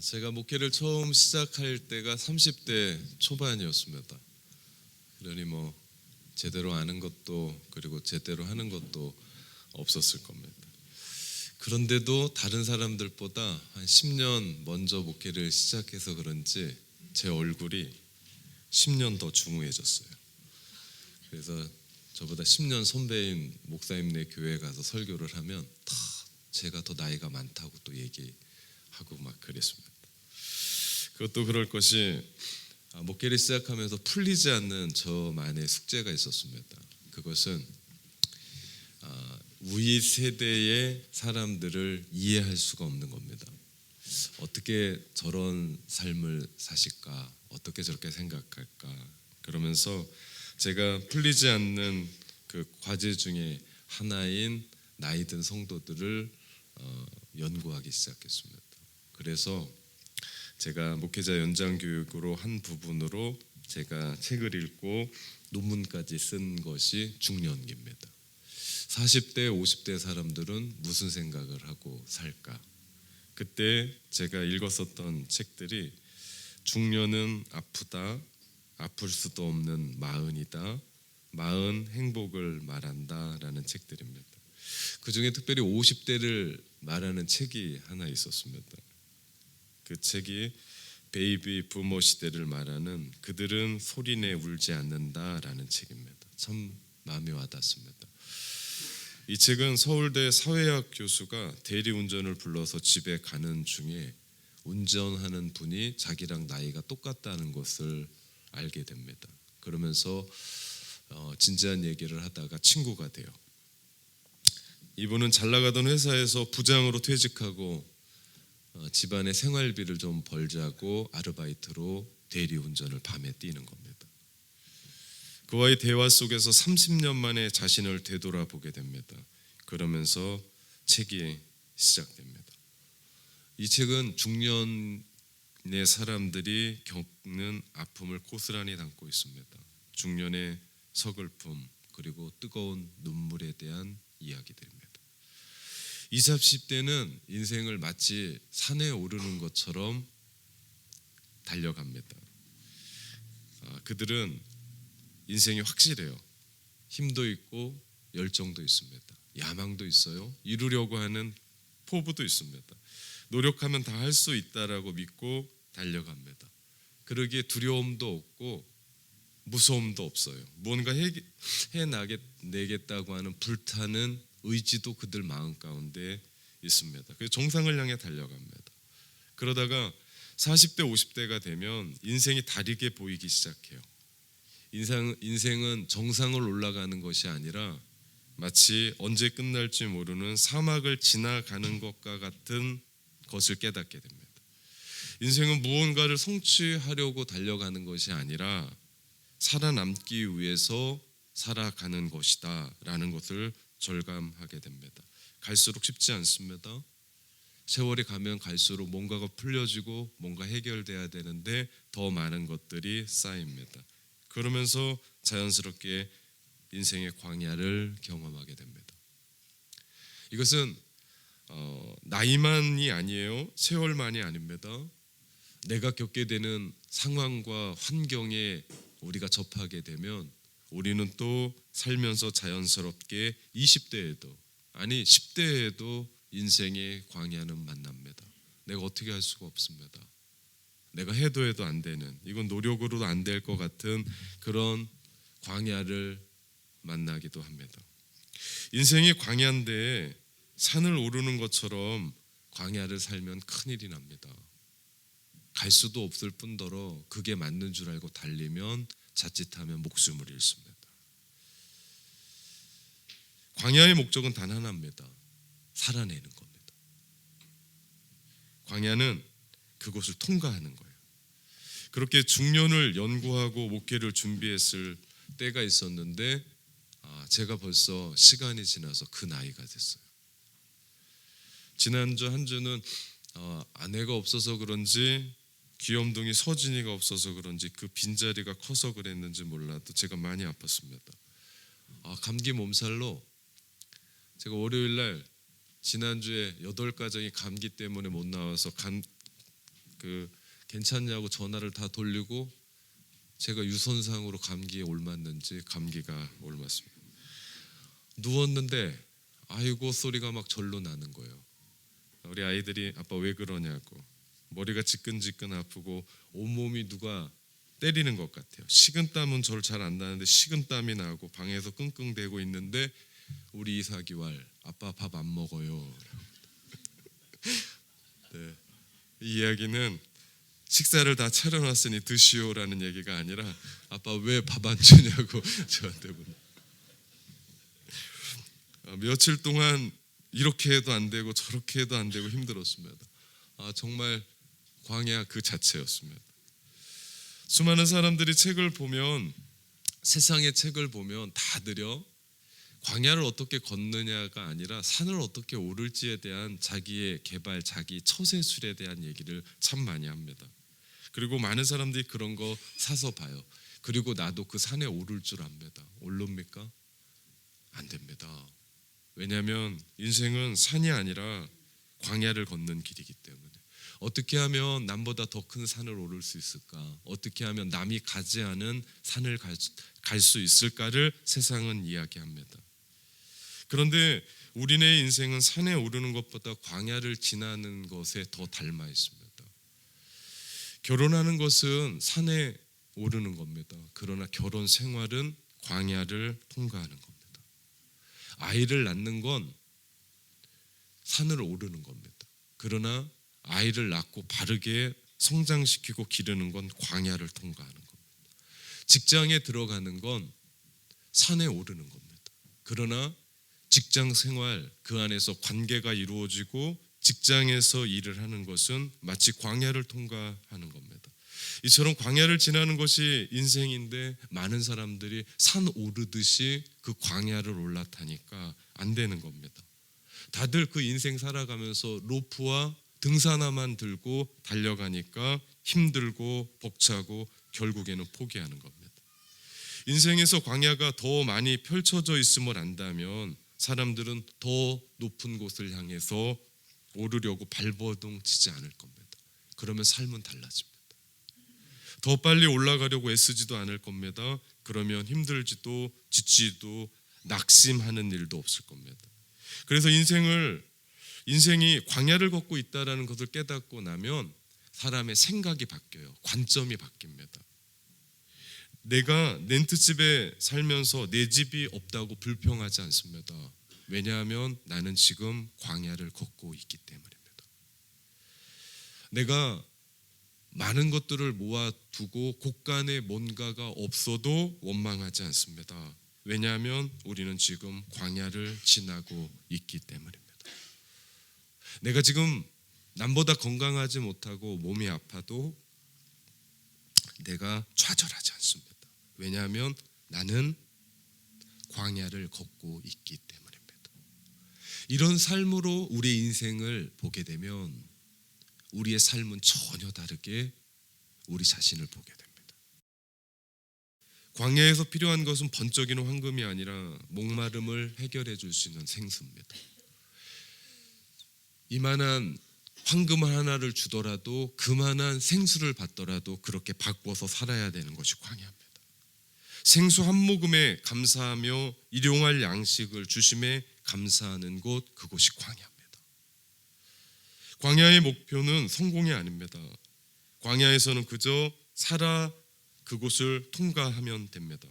제가 목회를 처음 시작할 때가 30대 초반이었습니다. 그러니 제대로 아는 것도 그리고 제대로 하는 것도 없었을 겁니다. 그런데도 다른 사람들보다 한 10년 먼저 목회를 시작해서 그런지 제 얼굴이 10년 더 중후해졌어요. 그래서 저보다 10년 선배인 목사님네 교회에 가서 설교를 하면 다 제가 더 나이가 많다고 또 얘기하고 막 그랬습니다. 그것도 그럴 것이 목회를 시작하면서 풀리지 않는 저만의 숙제가 있었습니다. 그것은 우리 세대의 사람들을 이해할 수가 없는 겁니다. 어떻게 저런 삶을 사실까? 어떻게 저렇게 생각할까? 그러면서 제가 풀리지 않는 그 과제 중에 하나인 나이 든 성도들을 연구하기 시작했습니다. 그래서 제가 목회자 연장 교육으로 한 부분으로 제가 책을 읽고 논문까지 쓴 것이 중년기입니다. 40대, 50대 사람들은 무슨 생각을 하고 살까? 그때 제가 읽었었던 책들이 중년은 아프다, 아플 수도 없는 마흔이다, 마흔 행복을 말한다 라는 책들입니다. 그 중에 특별히 50대를 말하는 책이 하나 있었습니다. 그 책이 베이비 부모 시대를 말하는 그들은 소리내 울지 않는다라는 책입니다. 참 마음에 와닿습니다. 이 책은 서울대 사회학 교수가 대리운전을 불러서 집에 가는 중에 운전하는 분이 자기랑 나이가 똑같다는 것을 알게 됩니다. 그러면서 진지한 얘기를 하다가 친구가 돼요. 이분은 잘 나가던 회사에서 부장으로 퇴직하고 집안의 생활비를 좀 벌자고 아르바이트로 대리운전을 밤에 뛰는 겁니다. 그와의 대화 속에서 30년 만에 자신을 되돌아보게 됩니다. 그러면서 책이 시작됩니다. 이 책은 중년의 사람들이 겪는 아픔을 고스란히 담고 있습니다. 중년의 서글픔 그리고 뜨거운 눈물에 대한 이야기들입니다. 20, 30대는 인생을 마치 산에 오르는 것처럼 달려갑니다. 그들은 인생이 확실해요. 힘도 있고 열정도 있습니다. 야망도 있어요. 이루려고 하는 포부도 있습니다. 노력하면 다 할 수 있다라고 믿고 달려갑니다. 그러기에 두려움도 없고 무서움도 없어요. 뭔가 해내겠다고 하는 불타는 의지도 그들 마음 가운데 있습니다. 그래서 정상을 향해 달려갑니다. 그러다가 40대 50대가 되면 인생이 다르게 보이기 시작해요. 인생은 정상을 올라가는 것이 아니라 마치 언제 끝날지 모르는 사막을 지나가는 것과 같은 것을 깨닫게 됩니다. 인생은 무언가를 성취하려고 달려가는 것이 아니라 살아남기 위해서 살아가는 것이다 라는 것을 절감하게 됩니다. 갈수록 쉽지 않습니다. 세월이 가면 갈수록 뭔가가 풀려지고 뭔가 해결돼야 되는데 더 많은 것들이 쌓입니다. 그러면서 자연스럽게 인생의 광야를 경험하게 됩니다. 이것은 나이만이 아니에요. 세월만이 아닙니다. 내가 겪게 되는 상황과 환경에 우리가 접하게 되면 우리는 또 살면서 자연스럽게 20대에도 아니 10대에도 인생의 광야는 만납니다. 내가 어떻게 할 수가 없습니다. 내가 해도 안 되는, 이건 노력으로도 안 될 것 같은 그런 광야를 만나기도 합니다. 인생이 광야인데 산을 오르는 것처럼 광야를 살면 큰일이 납니다. 갈 수도 없을 뿐더러 그게 맞는 줄 알고 달리면 자칫하면 목숨을 잃습니다. 광야의 목적은 단 하나입니다. 살아내는 겁니다. 광야는 그곳을 통과하는 거예요. 그렇게 중년을 연구하고 목회를 준비했을 때가 있었는데 제가 벌써 시간이 지나서 그 나이가 됐어요. 지난주 한 주는 아내가 없어서 그런지 귀염둥이 서진이가 없어서 그런지 그 빈자리가 커서 그랬는지 몰라도 제가 많이 아팠습니다. 감기 몸살로 제가 월요일날 지난주에 8가정이 감기 때문에 못 나와서 괜찮냐고 전화를 다 돌리고 제가 유선상으로 감기에 옮았는지 감기가 옮았습니다. 누웠는데 아이고 소리가 막 절로 나는 거예요. 우리 아이들이 아빠 왜 그러냐고, 머리가 지끈지끈 아프고 온몸이 누가 때리는 것 같아요. 식은땀은 저를 잘 안 나는데 식은땀이 나고 방에서 끙끙대고 있는데 우리 이삭이왈 아빠 밥 안 먹어요. 네, 이 이야기는 식사를 다 차려놨으니 드시오라는 얘기가 아니라 아빠 왜 밥 안 주냐고 저한테 묻는. 며칠 동안 이렇게 해도 안 되고 저렇게 해도 안 되고 힘들었습니다. 정말 광야 그 자체였습니다. 수많은 사람들이 책을 보면, 세상의 책을 보면 다들요 광야를 어떻게 걷느냐가 아니라 산을 어떻게 오를지에 대한 자기의 개발, 자기 처세술에 대한 얘기를 참 많이 합니다. 그리고 많은 사람들이 그런 거 사서 봐요. 그리고 나도 그 산에 오를 줄 압니다. 오릅니까? 안 됩니다. 왜냐하면 인생은 산이 아니라 광야를 걷는 길이기 때문에. 어떻게 하면 남보다 더 큰 산을 오를 수 있을까? 어떻게 하면 남이 가지 않은 산을 갈 수 있을까를 세상은 이야기합니다. 그런데 우리네 인생은 산에 오르는 것보다 광야를 지나는 것에 더 닮아 있습니다. 결혼하는 것은 산에 오르는 겁니다. 그러나 결혼 생활은 광야를 통과하는 겁니다. 아이를 낳는 건 산을 오르는 겁니다. 그러나 아이를 낳고 바르게 성장시키고 기르는 건 광야를 통과하는 겁니다. 직장에 들어가는 건 산에 오르는 겁니다. 그러나 직장 생활 그 안에서 관계가 이루어지고 직장에서 일을 하는 것은 마치 광야를 통과하는 겁니다. 이처럼 광야를 지나는 것이 인생인데 많은 사람들이 산 오르듯이 그 광야를 올라타니까 안 되는 겁니다. 다들 그 인생 살아가면서 로프와 등산화만 들고 달려가니까 힘들고 벅차고 결국에는 포기하는 겁니다. 인생에서 광야가 더 많이 펼쳐져 있음을 안다면 사람들은 더 높은 곳을 향해서 오르려고 발버둥 치지 않을 겁니다. 그러면 삶은 달라집니다. 더 빨리 올라가려고 애쓰지도 않을 겁니다. 그러면 힘들지도 지치지도 낙심하는 일도 없을 겁니다. 그래서 인생이 광야를 걷고 있다는 것을 깨닫고 나면 사람의 생각이 바뀌어요. 관점이 바뀝니다. 내가 렌트집에 살면서 내 집이 없다고 불평하지 않습니다. 왜냐하면 나는 지금 광야를 걷고 있기 때문입니다. 내가 많은 것들을 모아두고 곳간에 뭔가가 없어도 원망하지 않습니다. 왜냐하면 우리는 지금 광야를 지나고 있기 때문입니다. 내가 지금 남보다 건강하지 못하고 몸이 아파도 내가 좌절하지 않습니다. 왜냐하면 나는 광야를 걷고 있기 때문입니다. 이런 삶으로 우리 인생을 보게 되면 우리의 삶은 전혀 다르게 우리 자신을 보게 됩니다. 광야에서 필요한 것은 번쩍이는 황금이 아니라 목마름을 해결해 줄 수 있는 생수입니다. 이만한 황금 하나를 주더라도 그만한 생수를 받더라도 그렇게 바꿔서 살아야 되는 것이 광야입니다. 생수 한 모금에 감사하며 일용할 양식을 주심에 감사하는 곳, 그곳이 광야입니다. 광야의 목표는 성공이 아닙니다. 광야에서는 그저 살아 그곳을 통과하면 됩니다.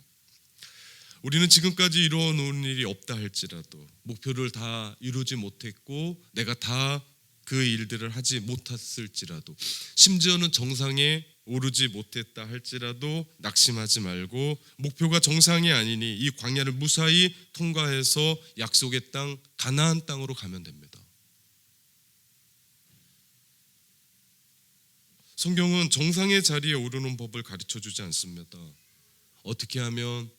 우리는 지금까지 이루어 놓은 일이 없다 할지라도, 목표를 다 이루지 못했고 내가 다 그 일들을 하지 못했을지라도, 심지어는 정상에 오르지 못했다 할지라도 낙심하지 말고 목표가 정상이 아니니 이 광야를 무사히 통과해서 약속의 땅 가나안 땅으로 가면 됩니다. 성경은 정상의 자리에 오르는 법을 가르쳐주지 않습니다. 어떻게 하면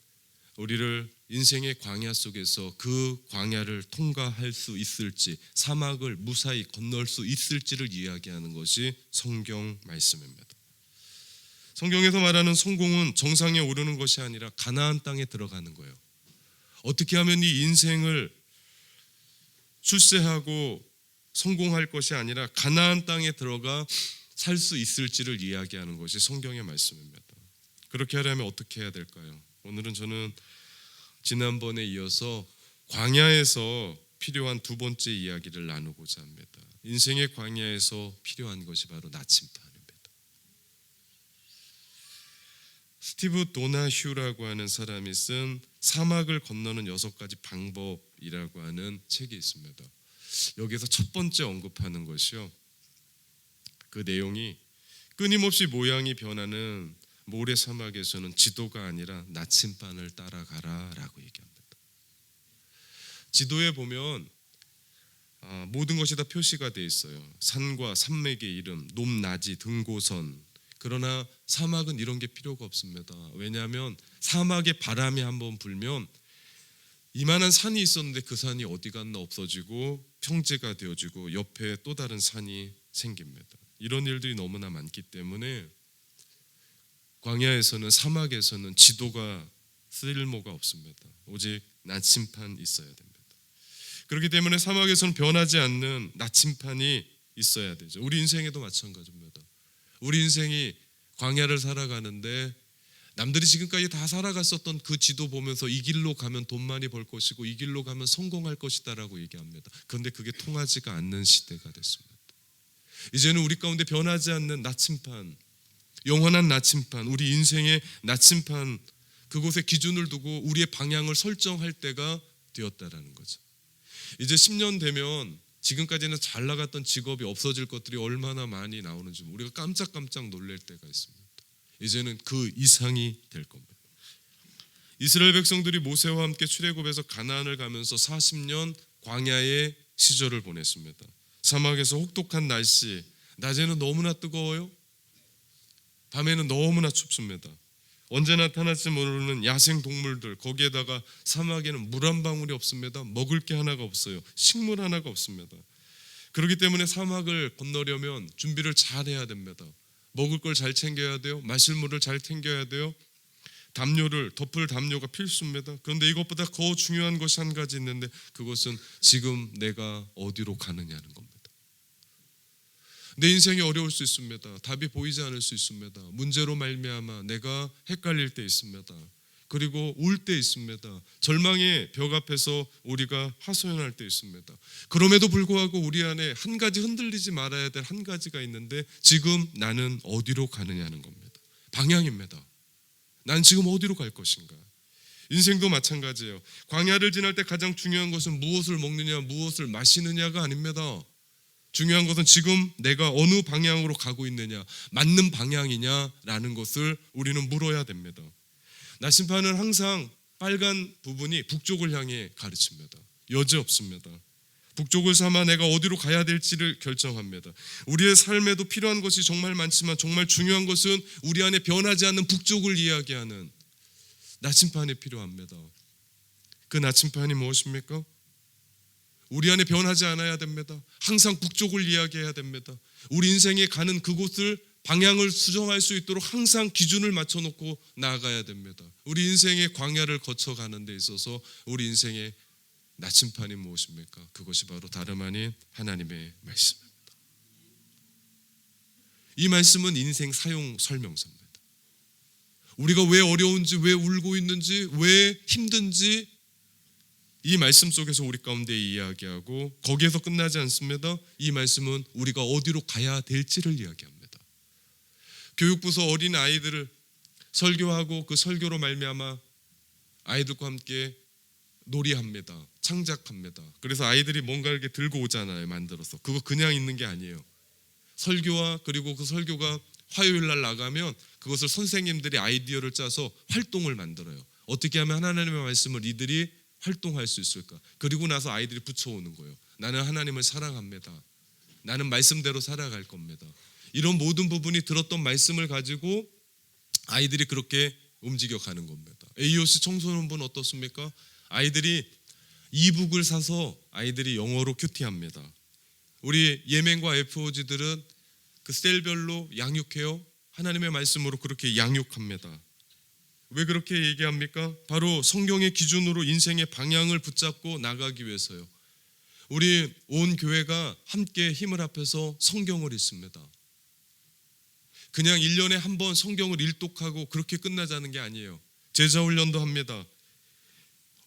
우리를 인생의 광야 속에서 그 광야를 통과할 수 있을지, 사막을 무사히 건널 수 있을지를 이야기하는 것이 성경 말씀입니다. 성경에서 말하는 성공은 정상에 오르는 것이 아니라 가나안 땅에 들어가는 거예요. 어떻게 하면 이 인생을 출세하고 성공할 것이 아니라 가나안 땅에 들어가 살 수 있을지를 이야기하는 것이 성경의 말씀입니다. 그렇게 하려면 어떻게 해야 될까요? 오늘은 저는 지난번에 이어서 광야에서 필요한 두 번째 이야기를 나누고자 합니다. 인생의 광야에서 필요한 것이 바로 나침판입니다. 스티브 도나휴라고 하는 사람이 쓴 사막을 건너는 6가지 방법이라고 하는 책이 있습니다. 여기서 첫 번째 언급하는 것이요, 그 내용이 끊임없이 모양이 변하는 모래 사막에서는 지도가 아니라 나침반을 따라가라 라고 얘기합니다. 지도에 보면 모든 것이 다 표시가 되어 있어요. 산과 산맥의 이름, 높낮이, 등고선. 그러나 사막은 이런 게 필요가 없습니다. 왜냐하면 사막에 바람이 한번 불면 이만한 산이 있었는데 그 산이 어디 갔나 없어지고 평지가 되어지고 옆에 또 다른 산이 생깁니다. 이런 일들이 너무나 많기 때문에 광야에서는, 사막에서는 지도가 쓸모가 없습니다. 오직 나침판 있어야 됩니다. 그렇기 때문에 사막에서는 변하지 않는 나침판이 있어야 되죠. 우리 인생에도 마찬가지입니다. 우리 인생이 광야를 살아가는데 남들이 지금까지 다 살아갔었던 그 지도 보면서 이 길로 가면 돈 많이 벌 것이고 이 길로 가면 성공할 것이다라고 얘기합니다. 그런데 그게 통하지가 않는 시대가 됐습니다. 이제는 우리 가운데 변하지 않는 나침판, 영원한 나침판, 우리 인생의 나침판, 그곳에 기준을 두고 우리의 방향을 설정할 때가 되었다라는 거죠. 이제 10년 되면 지금까지는 잘 나갔던 직업이 없어질 것들이 얼마나 많이 나오는지 우리가 깜짝깜짝 놀랄 때가 있습니다. 이제는 그 이상이 될 겁니다. 이스라엘 백성들이 모세와 함께 출애굽해서 가나안을 가면서 40년 광야의 시절을 보냈습니다. 사막에서 혹독한 날씨, 낮에는 너무나 뜨거워요. 밤에는 너무나 춥습니다. 언제 나타날지 모르는 야생 동물들, 거기에다가 사막에는 물 한 방울이 없습니다. 먹을 게 하나가 없어요. 식물 하나가 없습니다. 그렇기 때문에 사막을 건너려면 준비를 잘 해야 됩니다. 먹을 걸 잘 챙겨야 돼요. 마실 물을 잘 챙겨야 돼요. 담요를 덮을 담요가 필수입니다. 그런데 이것보다 더 중요한 것이 한 가지 있는데 그것은 지금 내가 어디로 가느냐는 겁니다. 내 인생이 어려울 수 있습니다. 답이 보이지 않을 수 있습니다. 문제로 말미암아 내가 헷갈릴 때 있습니다. 그리고 울 때 있습니다. 절망의 벽 앞에서 우리가 하소연할 때 있습니다. 그럼에도 불구하고 우리 안에 한 가지 흔들리지 말아야 될 한 가지가 있는데 지금 나는 어디로 가느냐는 겁니다. 방향입니다. 난 지금 어디로 갈 것인가. 인생도 마찬가지예요. 광야를 지날 때 가장 중요한 것은 무엇을 먹느냐, 무엇을 마시느냐가 아닙니다. 중요한 것은 지금 내가 어느 방향으로 가고 있느냐, 맞는 방향이냐라는 것을 우리는 물어야 됩니다. 나침판은 항상 빨간 부분이 북쪽을 향해 가르칩니다. 여지 없습니다. 북쪽을 삼아 내가 어디로 가야 될지를 결정합니다. 우리의 삶에도 필요한 것이 정말 많지만 정말 중요한 것은 우리 안에 변하지 않는 북쪽을 이야기하는 나침판이 필요합니다. 그 나침판이 무엇입니까? 우리 안에 변하지 않아야 됩니다. 항상 북쪽을 이야기해야 됩니다. 우리 인생에 가는 그곳을 방향을 수정할 수 있도록 항상 기준을 맞춰놓고 나아가야 됩니다. 우리 인생의 광야를 거쳐가는 데 있어서 우리 인생의 나침판이 무엇입니까? 그것이 바로 다름 아닌 하나님의 말씀입니다. 이 말씀은 인생 사용 설명서입니다. 우리가 왜 어려운지, 왜 울고 있는지, 왜 힘든지 이 말씀 속에서 우리 가운데 이야기하고 거기에서 끝나지 않습니다. 이 말씀은 우리가 어디로 가야 될지를 이야기합니다. 교육부서 어린 아이들을 설교하고 그 설교로 말미암아 아이들과 함께 놀이합니다. 창작합니다. 그래서 아이들이 뭔가 이렇게 들고 오잖아요. 만들어서. 그거 그냥 있는 게 아니에요. 설교와 그리고 그 설교가 화요일 날 나가면 그것을 선생님들이 아이디어를 짜서 활동을 만들어요. 어떻게 하면 하나님의 말씀을 이들이 활동할 수 있을까? 그리고 나서 아이들이 붙여오는 거예요. 나는 하나님을 사랑합니다. 나는 말씀대로 살아갈 겁니다. 이런 모든 부분이 들었던 말씀을 가지고 아이들이 그렇게 움직여가는 겁니다. AOC 청소년부는 어떻습니까? 아이들이 이북을 사서 아이들이 영어로 큐티합니다. 우리 예멘과 FOG들은 그 셀별로 양육해요. 하나님의 말씀으로 그렇게 양육합니다. 왜 그렇게 얘기합니까? 바로 성경의 기준으로 인생의 방향을 붙잡고 나가기 위해서요. 우리 온 교회가 함께 힘을 합해서 성경을 읽습니다. 그냥 1년에 한 번 성경을 일독하고 그렇게 끝나자는 게 아니에요. 제자 훈련도 합니다.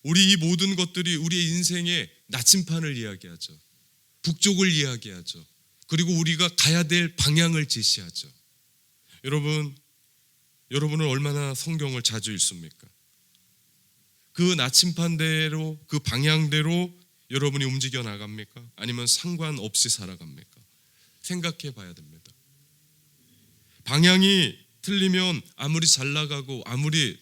우리 이 모든 것들이 우리의 인생의 나침판을 이야기하죠. 북쪽을 이야기하죠. 그리고 우리가 가야 될 방향을 제시하죠. 여러분은 얼마나 성경을 자주 읽습니까? 그 나침판대로, 그 방향대로 여러분이 움직여 나갑니까? 아니면 상관없이 살아갑니까? 생각해 봐야 됩니다. 방향이 틀리면 아무리 잘 나가고 아무리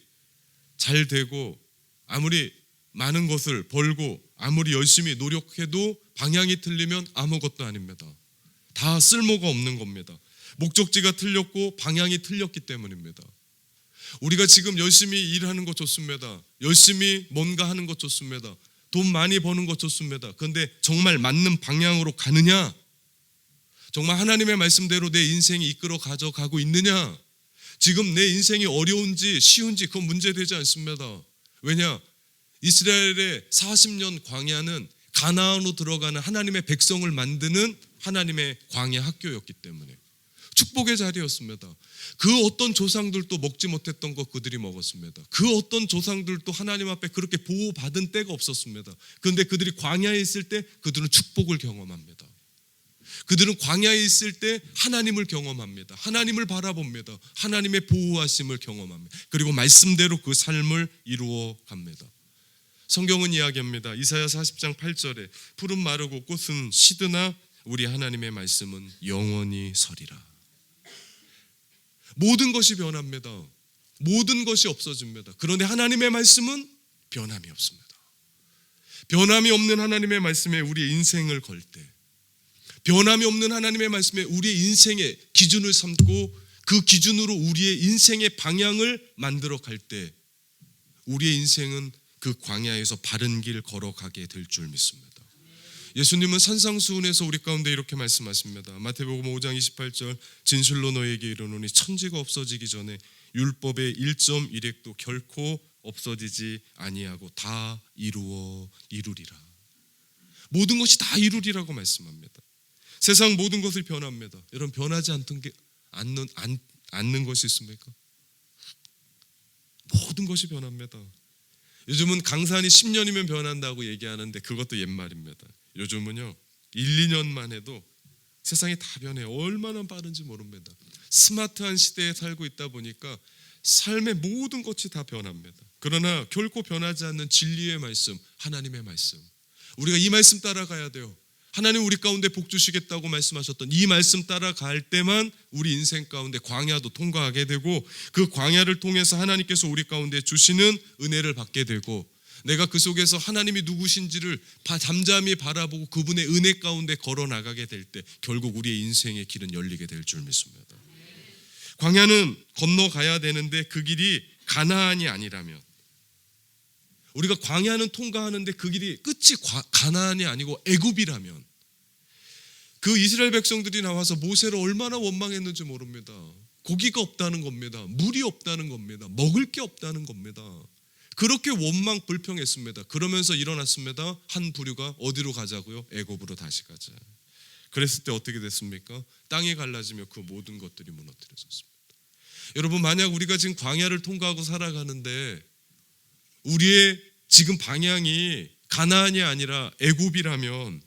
잘 되고 아무리 많은 것을 벌고 아무리 열심히 노력해도 방향이 틀리면 아무것도 아닙니다. 다 쓸모가 없는 겁니다. 목적지가 틀렸고 방향이 틀렸기 때문입니다. 우리가 지금 열심히 일하는 것 좋습니다. 열심히 뭔가 하는 것 좋습니다. 돈 많이 버는 것 좋습니다. 그런데 정말 맞는 방향으로 가느냐? 정말 하나님의 말씀대로 내 인생이 이끌어 가져가고 있느냐? 지금 내 인생이 어려운지 쉬운지 그건 문제되지 않습니다. 왜냐? 이스라엘의 40년 광야는 가나안으로 들어가는 하나님의 백성을 만드는 하나님의 광야 학교였기 때문에 축복의 자리였습니다. 그 어떤 조상들도 먹지 못했던 것 그들이 먹었습니다. 그 어떤 조상들도 하나님 앞에 그렇게 보호받은 때가 없었습니다. 그런데 그들이 광야에 있을 때 그들은 축복을 경험합니다. 그들은 광야에 있을 때 하나님을 경험합니다. 하나님을 바라봅니다. 하나님의 보호하심을 경험합니다. 그리고 말씀대로 그 삶을 이루어 갑니다. 성경은 이야기합니다. 이사야 40장 8절에 푸른 마르고 꽃은 시드나 우리 하나님의 말씀은 영원히 서리라. 모든 것이 변합니다. 모든 것이 없어집니다. 그런데 하나님의 말씀은 변함이 없습니다. 변함이 없는 하나님의 말씀에 우리의 인생을 걸 때, 변함이 없는 하나님의 말씀에 우리의 인생의 기준을 삼고 그 기준으로 우리의 인생의 방향을 만들어 갈 때 우리의 인생은 그 광야에서 바른 길 걸어가게 될 줄 믿습니다. 예수님은 산상수훈에서 우리 가운데 이렇게 말씀하십니다. 마태복음 5장 28절 진실로 너에게 이르노니 천지가 없어지기 전에 율법의 1.1획도 결코 없어지지 아니하고 다 이루리라. 모든 것이 다 이루리라고 말씀합니다. 세상 모든 것을 변합니다. 여러분 변하지 않는 것이 있습니까? 모든 것이 변합니다. 요즘은 강산이 10년이면 변한다고 얘기하는데 그것도 옛말입니다. 요즘은요 1, 2년만 해도 세상이 다 변해요. 얼마나 빠른지 모릅니다. 스마트한 시대에 살고 있다 보니까 삶의 모든 것이 다 변합니다. 그러나 결코 변하지 않는 진리의 말씀, 하나님의 말씀, 우리가 이 말씀 따라가야 돼요. 하나님 우리 가운데 복 주시겠다고 말씀하셨던 이 말씀 따라갈 때만 우리 인생 가운데 광야도 통과하게 되고 그 광야를 통해서 하나님께서 우리 가운데 주시는 은혜를 받게 되고 내가 그 속에서 하나님이 누구신지를 잠잠히 바라보고 그분의 은혜 가운데 걸어 나가게 될 때 결국 우리의 인생의 길은 열리게 될 줄 믿습니다. 광야는 건너가야 되는데 그 길이 가나안이 아니라면, 우리가 광야는 통과하는데 그 길이 끝이 가나안이 아니고 애굽이라면, 그 이스라엘 백성들이 나와서 모세를 얼마나 원망했는지 모릅니다. 고기가 없다는 겁니다. 물이 없다는 겁니다. 먹을 게 없다는 겁니다. 그렇게 원망 불평했습니다. 그러면서 일어났습니다. 한 부류가 어디로 가자고요? 애굽으로 다시 가자. 그랬을 때 어떻게 됐습니까? 땅이 갈라지며 그 모든 것들이 무너뜨려졌습니다. 여러분 만약 우리가 지금 광야를 통과하고 살아가는데 우리의 지금 방향이 가나안이 아니라 애굽이라면,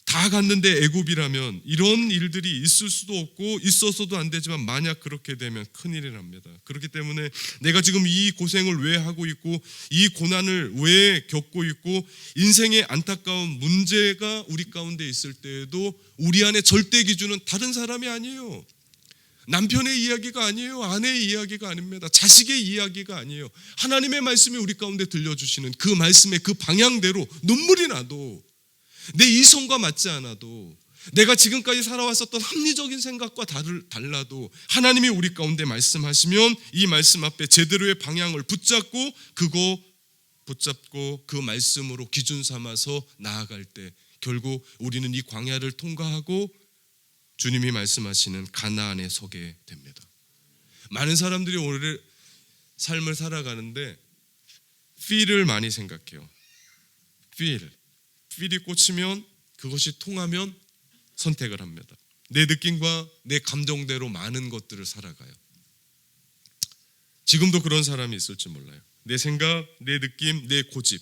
다 갔는데 애굽이라면 이런 일들이 있을 수도 없고 있어서도 안 되지만 만약 그렇게 되면 큰일이 납니다. 그렇기 때문에 내가 지금 이 고생을 왜 하고 있고 이 고난을 왜 겪고 있고 인생의 안타까운 문제가 우리 가운데 있을 때에도 우리 안에 절대 기준은 다른 사람이 아니에요. 남편의 이야기가 아니에요. 아내의 이야기가 아닙니다. 자식의 이야기가 아니에요. 하나님의 말씀이 우리 가운데 들려주시는 그 말씀의 그 방향대로 눈물이 나도, 내 이성과 맞지 않아도, 내가 지금까지 살아왔었던 합리적인 생각과 달라도 하나님이 우리 가운데 말씀하시면 이 말씀 앞에 제대로의 방향을 붙잡고 그 말씀으로 기준 삼아서 나아갈 때 결국 우리는 이 광야를 통과하고 주님이 말씀하시는 가나안에 서게 됩니다. 많은 사람들이 오늘 삶을 살아가는데 feel을 많이 생각해요. feel이 꽂히면, 그것이 통하면 선택을 합니다. 내 느낌과 내 감정대로 많은 것들을 살아가요. 지금도 그런 사람이 있을지 몰라요. 내 생각, 내 느낌, 내 고집.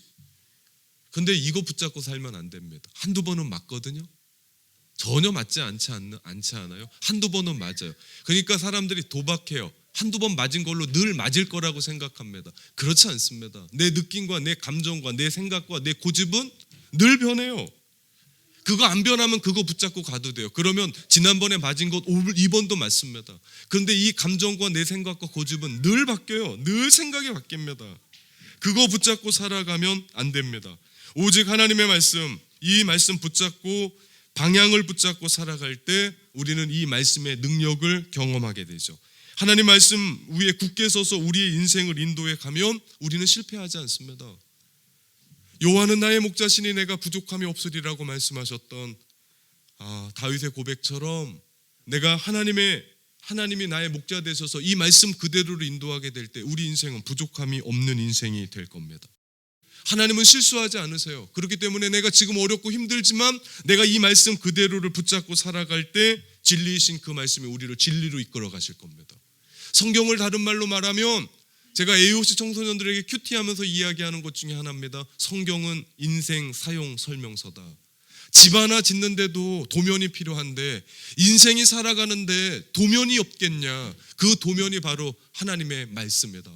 근데 이거 붙잡고 살면 안 됩니다. 한두 번은 맞거든요. 전혀 맞지 않지 않아요? 한두 번은 맞아요. 그러니까 사람들이 도박해요. 한두 번 맞은 걸로 늘 맞을 거라고 생각합니다. 그렇지 않습니다. 내 느낌과 내 감정과 내 생각과 내 고집은 늘 변해요. 그거 안 변하면 그거 붙잡고 가도 돼요. 그러면 지난번에 맞은 것 이번도 맞습니다. 그런데 이 감정과 내 생각과 고집은 늘 바뀌어요. 늘 생각이 바뀝니다. 그거 붙잡고 살아가면 안 됩니다. 오직 하나님의 말씀, 이 말씀 붙잡고 방향을 붙잡고 살아갈 때 우리는 이 말씀의 능력을 경험하게 되죠. 하나님 말씀 위에 굳게 서서 우리의 인생을 인도해 가면 우리는 실패하지 않습니다. 여호와는 나의 목자시니 내가 부족함이 없으리라고 말씀하셨던 다윗의 고백처럼 내가 하나님이 나의 목자 되셔서 이 말씀 그대로를 인도하게 될 때 우리 인생은 부족함이 없는 인생이 될 겁니다. 하나님은 실수하지 않으세요. 그렇기 때문에 내가 지금 어렵고 힘들지만 내가 이 말씀 그대로를 붙잡고 살아갈 때 진리이신 그 말씀이 우리를 진리로 이끌어 가실 겁니다. 성경을 다른 말로 말하면 제가 AOC 청소년들에게 큐티하면서 이야기하는 것 중에 하나입니다. 성경은 인생 사용 설명서다. 집 하나 짓는데도 도면이 필요한데 인생이 살아가는데 도면이 없겠냐? 그 도면이 바로 하나님의 말씀이다.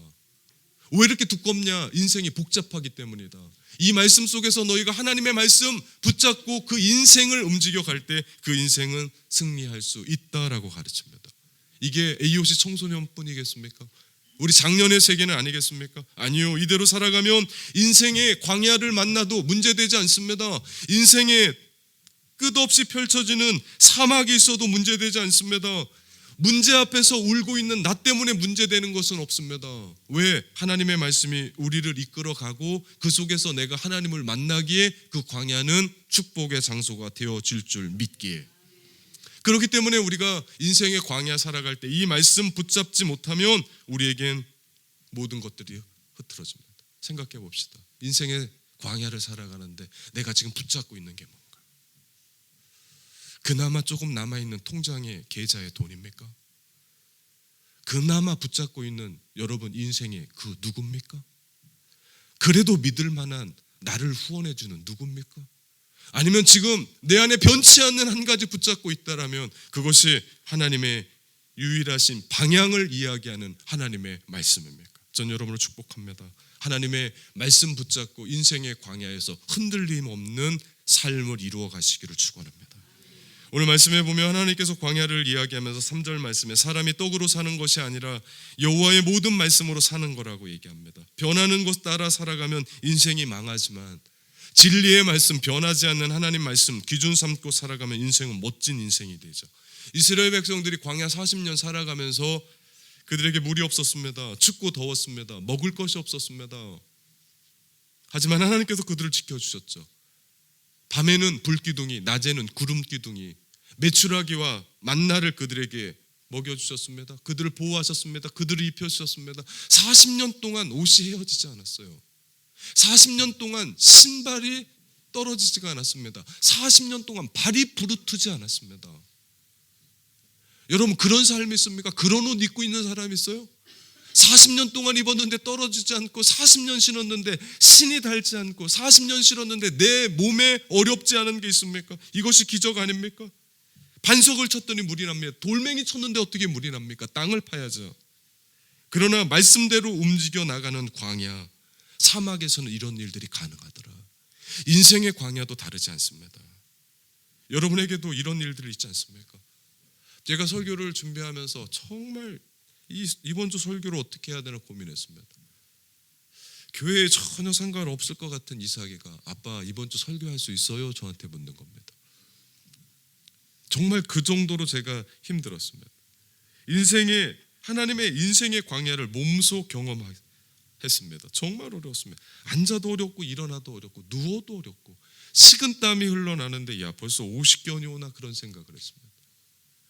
왜 이렇게 두껍냐? 인생이 복잡하기 때문이다. 이 말씀 속에서 너희가 하나님의 말씀 붙잡고 그 인생을 움직여갈 때 그 인생은 승리할 수 있다라고 가르칩니다. 이게 AOC 청소년뿐이겠습니까? 우리 작년의 세계는 아니겠습니까? 아니요. 이대로 살아가면 인생의 광야를 만나도 문제되지 않습니다. 인생에 끝없이 펼쳐지는 사막이 있어도 문제되지 않습니다. 문제 앞에서 울고 있는 나 때문에 문제되는 것은 없습니다. 왜? 하나님의 말씀이 우리를 이끌어가고 그 속에서 내가 하나님을 만나기에 그 광야는 축복의 장소가 되어질 줄 믿기에. 그렇기 때문에 우리가 인생의 광야 살아갈 때 이 말씀 붙잡지 못하면 우리에겐 모든 것들이 흐트러집니다. 생각해 봅시다. 인생의 광야를 살아가는데 내가 지금 붙잡고 있는 게 뭔가? 그나마 조금 남아있는 통장의 계좌의 돈입니까? 그나마 붙잡고 있는 여러분 인생의 그 누굽니까? 그래도 믿을 만한 나를 후원해 주는 누굽니까? 아니면 지금 내 안에 변치 않는 한 가지 붙잡고 있다라면 그것이 하나님의 유일하신 방향을 이야기하는 하나님의 말씀입니까? 전 여러분을 축복합니다. 하나님의 말씀 붙잡고 인생의 광야에서 흔들림 없는 삶을 이루어 가시기를 축원합니다. 오늘 말씀에 보면 하나님께서 광야를 이야기하면서 3절 말씀에 사람이 떡으로 사는 것이 아니라 여호와의 모든 말씀으로 사는 거라고 얘기합니다. 변하는 것 따라 살아가면 인생이 망하지만 진리의 말씀, 변하지 않는 하나님 말씀 기준 삼고 살아가면 인생은 멋진 인생이 되죠. 이스라엘 백성들이 광야 40년 살아가면서 그들에게 물이 없었습니다. 춥고 더웠습니다. 먹을 것이 없었습니다. 하지만 하나님께서 그들을 지켜주셨죠. 밤에는 불기둥이, 낮에는 구름기둥이 메추라기와 만나를 그들에게 먹여주셨습니다. 그들을 보호하셨습니다. 그들을 입혀주셨습니다. 40년 동안 옷이 헤어지지 않았어요. 40년 동안 신발이 떨어지지가 않았습니다. 40년 동안 발이 부르트지 않았습니다. 여러분 그런 삶이 있습니까? 그런 옷 입고 있는 사람이 있어요? 40년 동안 입었는데 떨어지지 않고 40년 신었는데 신이 닳지 않고 40년 신었는데 내 몸에 어렵지 않은 게 있습니까? 이것이 기적 아닙니까? 반석을 쳤더니 물이 납니다. 돌멩이 쳤는데 어떻게 물이 납니까? 땅을 파야죠. 그러나 말씀대로 움직여 나가는 광야, 사막에서는 이런 일들이 가능하더라. 인생의 광야도 다르지 않습니다. 여러분에게도 이런 일들이 있지 않습니까? 제가 설교를 준비하면서 정말 이번 주 설교를 어떻게 해야 되나 고민했습니다. 교회에 전혀 상관없을 것 같은 이삭이가 아빠 이번 주 설교할 수 있어요? 저한테 묻는 겁니다. 정말 그 정도로 제가 힘들었습니다. 하나님의 인생의 광야를 몸소 경험했습니다. 정말 어려웠습니다. 앉아도 어렵고 일어나도 어렵고 누워도 어렵고 식은땀이 흘러나는데 야 벌써 50견이 오나 그런 생각을 했습니다.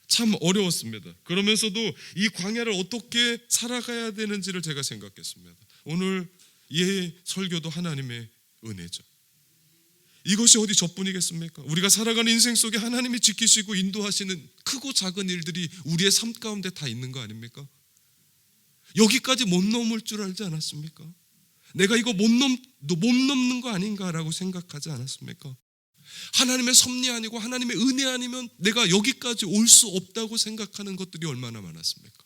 참 어려웠습니다. 그러면서도 이 광야를 어떻게 살아가야 되는지를 제가 생각했습니다. 오늘 이 설교도 하나님의 은혜죠. 이것이 어디 저뿐이겠습니까? 우리가 살아가는 인생 속에 하나님이 지키시고 인도하시는 크고 작은 일들이 우리의 삶 가운데 다 있는 거 아닙니까? 여기까지 못 넘을 줄 알지 않았습니까? 내가 이거 못 넘는 거 아닌가라고 생각하지 않았습니까? 하나님의 섭리 아니고 하나님의 은혜 아니면 내가 여기까지 올 수 없다고 생각하는 것들이 얼마나 많았습니까?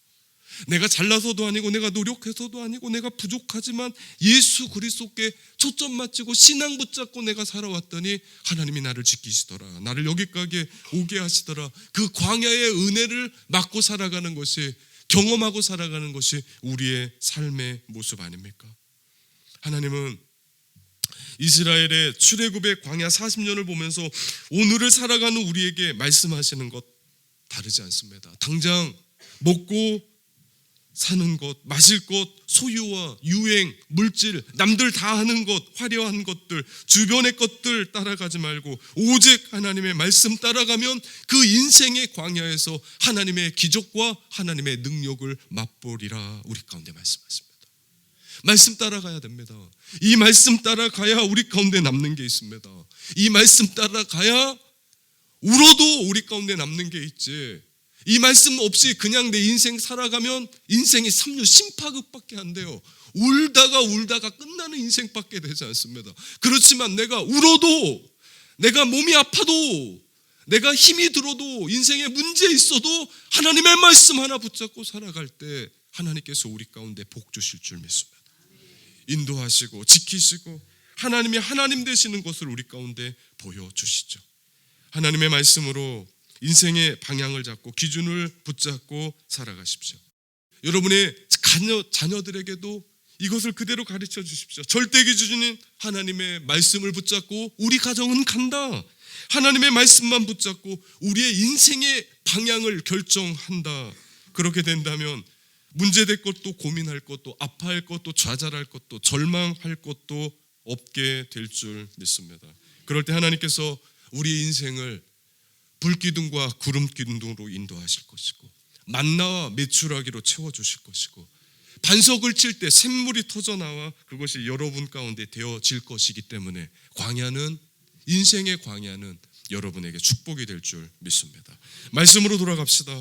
내가 잘나서도 아니고 내가 노력해서도 아니고 내가 부족하지만 예수 그리스도께 초점 맞추고 신앙 붙잡고 내가 살아왔더니 하나님이 나를 지키시더라, 나를 여기까지 오게 하시더라. 그 광야의 은혜를 맞고 살아가는 것이, 경험하고 살아가는 것이 우리의 삶의 모습 아닙니까? 하나님은 이스라엘의 출애굽의 광야 40년을 보면서 오늘을 살아가는 우리에게 말씀하시는 것 다르지 않습니다. 당장 먹고 사는 것, 마실 것, 소유와 유행, 물질, 남들 다 하는 것, 화려한 것들, 주변의 것들 따라가지 말고 오직 하나님의 말씀 따라가면 그 인생의 광야에서 하나님의 기적과 하나님의 능력을 맛보리라 우리 가운데 말씀하십니다. 말씀 따라가야 됩니다. 이 말씀 따라가야 우리 가운데 남는 게 있습니다. 이 말씀 따라가야 울어도 우리 가운데 남는 게 있지, 이 말씀 없이 그냥 내 인생 살아가면 인생이 삼류 심파극밖에 안 돼요. 울다가 끝나는 인생밖에 되지 않습니다. 그렇지만 내가 울어도, 내가 몸이 아파도, 내가 힘이 들어도, 인생에 문제 있어도 하나님의 말씀 하나 붙잡고 살아갈 때 하나님께서 우리 가운데 복 주실 줄 믿습니다. 인도하시고 지키시고 하나님이 하나님 되시는 것을 우리 가운데 보여주시죠. 하나님의 말씀으로 인생의 방향을 잡고 기준을 붙잡고 살아가십시오. 여러분의 자녀들에게도 이것을 그대로 가르쳐 주십시오. 절대 기준인 하나님의 말씀을 붙잡고 우리 가정은 간다, 하나님의 말씀만 붙잡고 우리의 인생의 방향을 결정한다. 그렇게 된다면 문제될 것도, 고민할 것도, 아파할 것도, 좌절할 것도, 절망할 것도 없게 될 줄 믿습니다. 그럴 때 하나님께서 우리 인생을 불기둥과 구름기둥으로 인도하실 것이고 만나와 메추라기로 채워주실 것이고 반석을 칠 때 샘물이 터져나와 그것이 여러분 가운데 되어질 것이기 때문에 광야는, 인생의 광야는 여러분에게 축복이 될 줄 믿습니다. 말씀으로 돌아갑시다.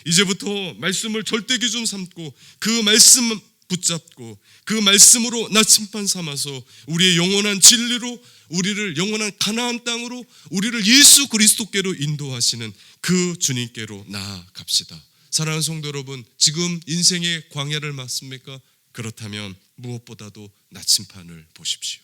이제부터 말씀을 절대 기준 삼고 그 말씀 붙잡고 그 말씀으로 나침반 삼아서 우리의 영원한 진리로 우리를 영원한 가나안 땅으로, 우리를 예수 그리스도께로 인도하시는 그 주님께로 나아갑시다. 사랑하는 성도 여러분, 지금 인생의 광야를 맞습니까? 그렇다면 무엇보다도 나침반을 보십시오.